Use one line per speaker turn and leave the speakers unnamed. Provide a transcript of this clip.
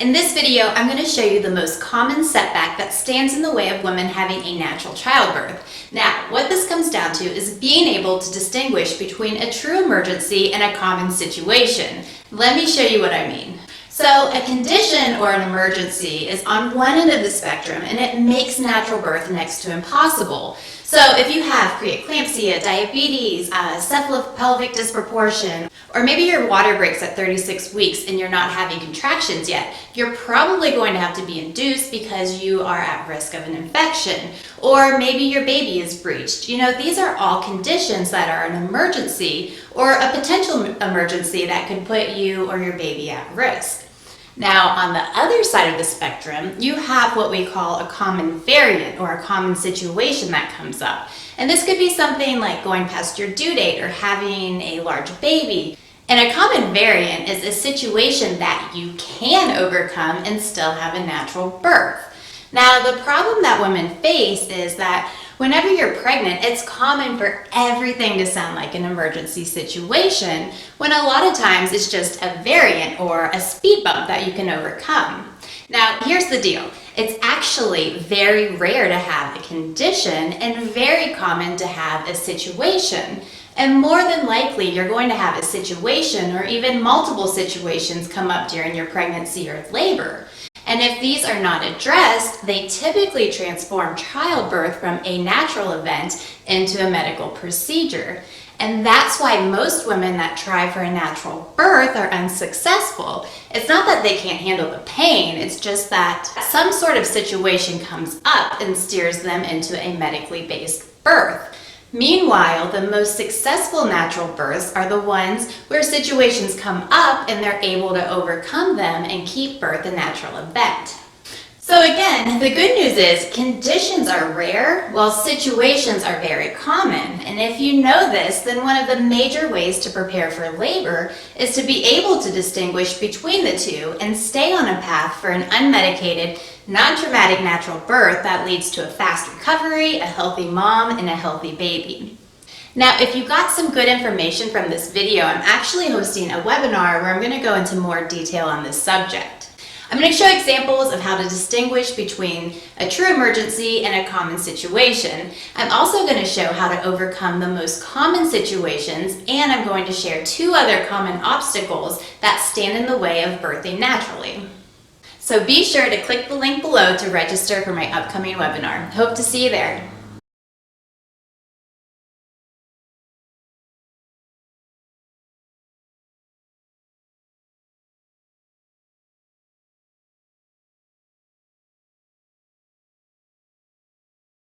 In this video, I'm going to show you the most common setback that stands in the way of women having a natural childbirth. Now, what this comes down to is being able to distinguish between a true emergency and a common situation. Let me show you what I mean. So, a condition or an emergency is on one end of the spectrum and it makes natural birth next to impossible. So, if you have preeclampsia, diabetes, cephalopelvic disproportion, or maybe your water breaks at 36 weeks and you're not having contractions yet, you're probably going to have to be induced because you are at risk of an infection. Or maybe your baby is breached. These are all conditions that are an emergency or a potential emergency that could put you or your baby at risk. Now, on the other side of the spectrum, you have what we call a common variant or a common situation that comes up. And this could be something like going past your due date or having a large baby. And a common variant is a situation that you can overcome and still have a natural birth. Now, the problem that women face is that whenever you're pregnant, it's common for everything to sound like an emergency situation, when a lot of times it's just a variant or a speed bump that you can overcome. Now, here's the deal. It's actually very rare to have a condition and very common to have a situation. And more than likely, you're going to have a situation or even multiple situations come up during your pregnancy or labor. And if these are not addressed, they typically transform childbirth from a natural event into a medical procedure. And that's why most women that try for a natural birth are unsuccessful. It's not that they can't handle the pain, it's just that some sort of situation comes up and steers them into a medically based birth. Meanwhile, the most successful natural births are the ones where situations come up and they're able to overcome them and keep birth a natural event. So again, the good news is conditions are rare while situations are very common. And if you know this, then one of the major ways to prepare for labor is to be able to distinguish between the two and stay on a path for an unmedicated, non-traumatic natural birth that leads to a fast recovery, a healthy mom, and a healthy baby. Now, if you got some good information from this video, I'm actually hosting a webinar where I'm going to go into more detail on this subject. I'm going to show examples of how to distinguish between a true emergency and a common situation. I'm also going to show how to overcome the most common situations, and I'm going to share 2 other common obstacles that stand in the way of birthing naturally. So be sure to click the link below to register for my upcoming webinar. Hope to see you there.